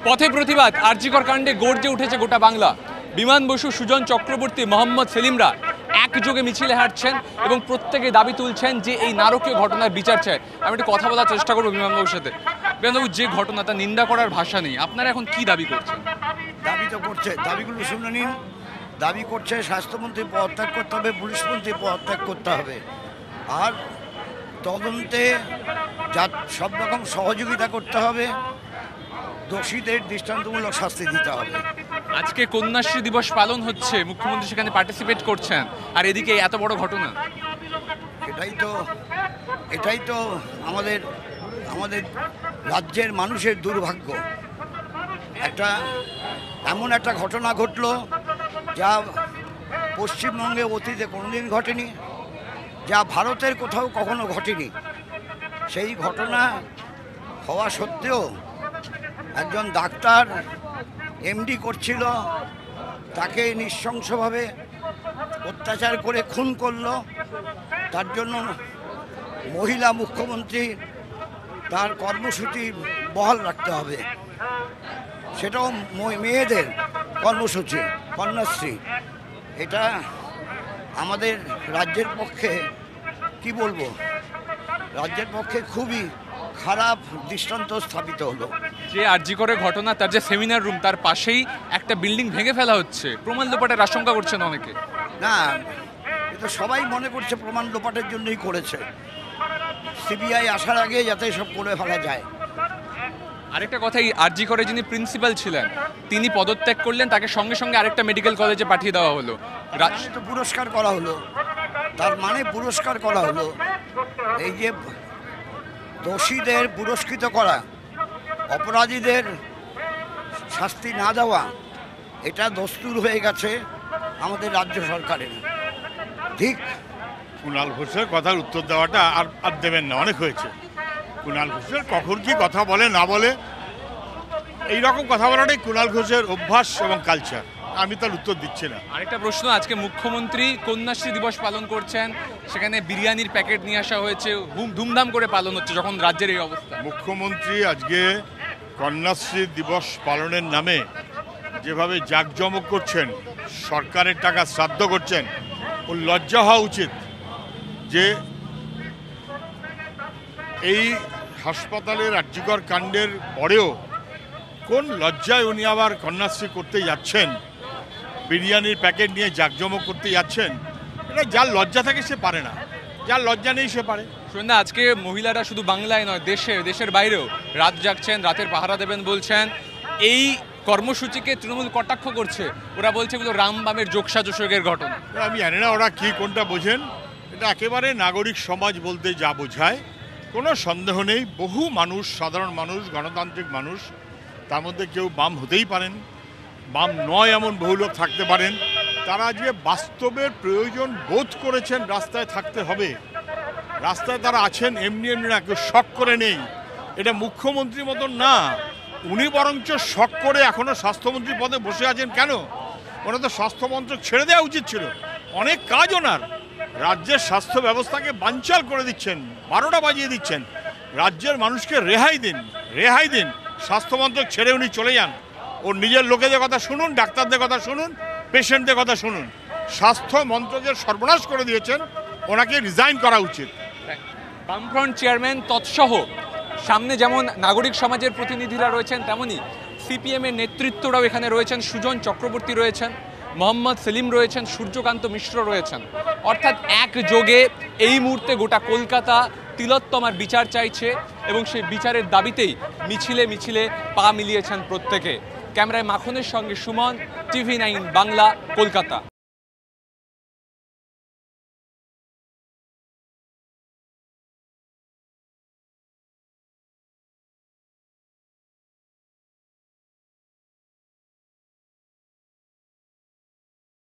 পথে প্রতিবাদ, আরজিকর কাণ্ডে গর্জে উঠেছে গোটা বাংলা। বিমান বসু, সুজন চক্রবর্তী, মোহাম্মদ সেলিমরা একযোগে মিছিলে হাঁটছেন এবং প্রত্যেকে দাবি তুলছেন যে এই নারকীয় ঘটনার বিচার চায়। আমি একটু কথা বলার চেষ্টা করবো বিমানবাবুর সাথে। বিমানবাবু, যে ঘটনা তা নিন্দা করার ভাষা নেই, আপনারা এখন কি দাবি করছেন? দাবি তো করছে, দাবিগুলো শুনে নিন। দাবি করছে স্বাস্থ্যমন্ত্রী পদত্যাগ করতে হবে, পুলিশমন্ত্রী পদত্যাগ করতে হবে, আর তদন্তে যা সব রকম সহযোগিতা করতে হবে, দোষীদের দৃষ্টান্তমূলক শাস্তি দিতে হবে। আজকে কন্যাশ্রী দিবস পালন হচ্ছে, মুখ্যমন্ত্রী সেখানে পার্টিসিপেট করছেন, আর এদিকে এত বড় ঘটনা। এটাই তো আমাদের রাজ্যের মানুষের দুর্ভাগ্য। এমন একটা ঘটনা ঘটলো যা পশ্চিমবঙ্গে অতীতে কোনোদিন ঘটেনি, যা ভারতের কোথাও কখনো ঘটেনি। সেই ঘটনা হওয়া সত্ত্বেও একজন ডাক্তার এমডি করছিল, তাকে নৃশংসভাবে অত্যাচার করে খুন করলো। তার জন্য মহিলা মুখ্যমন্ত্রী তার কর্মসূচি বহাল রাখতে হবে, সেটাও মেয়েদের কর্মসূচি, কন্যাশ্রী। এটা আমাদের রাজ্যের পক্ষে কি বলবো, রাজ্যের পক্ষে খুবই খারাপ দৃষ্টান্ত স্থাপিত হলো। যে আরজিকরের ঘটনা, তার যে সেমিনার রুম, তার পাশেই একটা বিল্ডিং ভেঙে ফেলা হচ্ছে, প্রমাণ লোপাটের আশঙ্কা করছেন অনেকে। না, এটা সবাই মনে করছে প্রমাণ লোপাটের জন্যই করেছে, সিবিআই আসার আগে যাতে সব করে ফেলা যায়। আরেকটা কথাই, আরজিকরে যিনি প্রিন্সিপাল ছিলেন তিনি পদত্যাগ করলেন, তাকে সঙ্গে সঙ্গে আরেকটা মেডিকেল কলেজে পাঠিয়ে দেওয়া হলো। তো পুরস্কার করা হলো, তার মানে পুরস্কার করা হলো। এই যে দোষীদের পুরস্কৃত করা, অপরাধীদের শাস্তি না দেওয়া, এটা দস্তুর হয়ে গেছে আমাদের রাজ্য সরকারের। ঠিক কুণাল ঘোষের কথার উত্তর দেওয়াটা আর দেবেন না, অনেক হয়েছে। কুণাল ঘোষের কখন কি কথা বলে না বলে, এইরকম কথা বলাটাই কুণাল ঘোষের অভ্যাস এবং কালচার। আমি তার উত্তর দিচ্ছি না। আরেকটা প্রশ্ন, আজকে মুখ্যমন্ত্রী কন্যাশ্রী দিবস পালন করছেন, সেখানে বিরিয়ানির প্যাকেট নিয়ে আসা হয়েছে, ধুমধাম করে পালন হচ্ছে যখন রাজ্যের এই অবস্থা। মুখ্যমন্ত্রী আজকে কন্যাশ্রী দিবস পালনের নামে যেভাবে জাঁকজমক করছেন, সরকারের টাকা শ্রাদ্ধ করছেন, ওর লজ্জা হওয়া উচিত যে এই হাসপাতালের আরজিকর কাণ্ডের পরেও কোন লজ্জায় উনি আবার কন্যাশ্রী করতে যাচ্ছেন, বিরিয়ানির প্যাকেট নিয়ে জাঁকজমক করতে যাচ্ছেন। এটা যার লজ্জা থাকে সে পারে না, যার লজ্জা নেই সে পারে। শুনুন, আজকে মহিলারা শুধু বাংলায় নয়, দেশের বাইরেও রাত জাগছেন, রাতের পাহারা দেবেন বলছেন। এই কর্মসূচিকে তৃণমূল কটাক্ষ করছে, ওরা বলছে এগুলো রামবামের যোগসাজশের ঘটনা। আমি জানি না ওরা কি কোনটা বোঝেন। এটা একেবারে নাগরিক সমাজ বলতে যা বোঝায় কোনো সন্দেহ নেই। বহু মানুষ, সাধারণ মানুষ, গণতান্ত্রিক মানুষ, তার মধ্যে কেউ বাম হতেই পারেন, বাম নয় এমন বহু লোক থাকতে পারেন। তারা যে বাস্তবের প্রয়োজন বোধ করেছেন রাস্তায় থাকতে হবে, রাস্তায় তারা আছেন এমনি না, কেউ শখ করে নেই। এটা মুখ্যমন্ত্রীর মতন না। উনি বরঞ্চ শখ করে এখনও স্বাস্থ্যমন্ত্রী পদে বসে আছেন। কেন? ওনার তো স্বাস্থ্যমন্ত্রক ছেড়ে দেওয়া উচিত ছিল। অনেক কাজ ওনার, রাজ্যের স্বাস্থ্য ব্যবস্থাকে বানচাল করে দিচ্ছেন, 12টা বাজিয়ে দিচ্ছেন। রাজ্যের মানুষকে রেহাই দিন, রেহাই দিন। স্বাস্থ্যমন্ত্রক ছেড়ে উনি চলে যান, ওর নিজের লোকেদের কথা শুনুন, ডাক্তারদের কথা শুনুন, পেশেন্টদের কথা শুনুন। স্বাস্থ্য মন্ত্রকের সর্বনাশ করে দিয়েছেন, ওনাকে রিজাইন করা উচিত। বামফ্রন্ট চেয়ারম্যান তৎসহ সামনে যেমন নাগরিক সমাজের প্রতিনিধিরা রয়েছেন, তেমনি সিপিএমের নেতৃত্বরাও এখানে রয়েছেন। সুজন চক্রবর্তী রয়েছেন, মোহাম্মদ সেলিম রয়েছেন, সূর্যকান্ত মিশ্র রয়েছেন। অর্থাৎ একযোগে এই মুহূর্তে গোটা কলকাতা তিলোত্তমার বিচার চাইছে এবং সেই বিচারের দাবিতেই মিছিলে মিছিলে পা মিলিয়েছেন প্রত্যেকে। ক্যামেরায় মাখনের সঙ্গে সুমন, TV9 বাংলা, কলকাতা।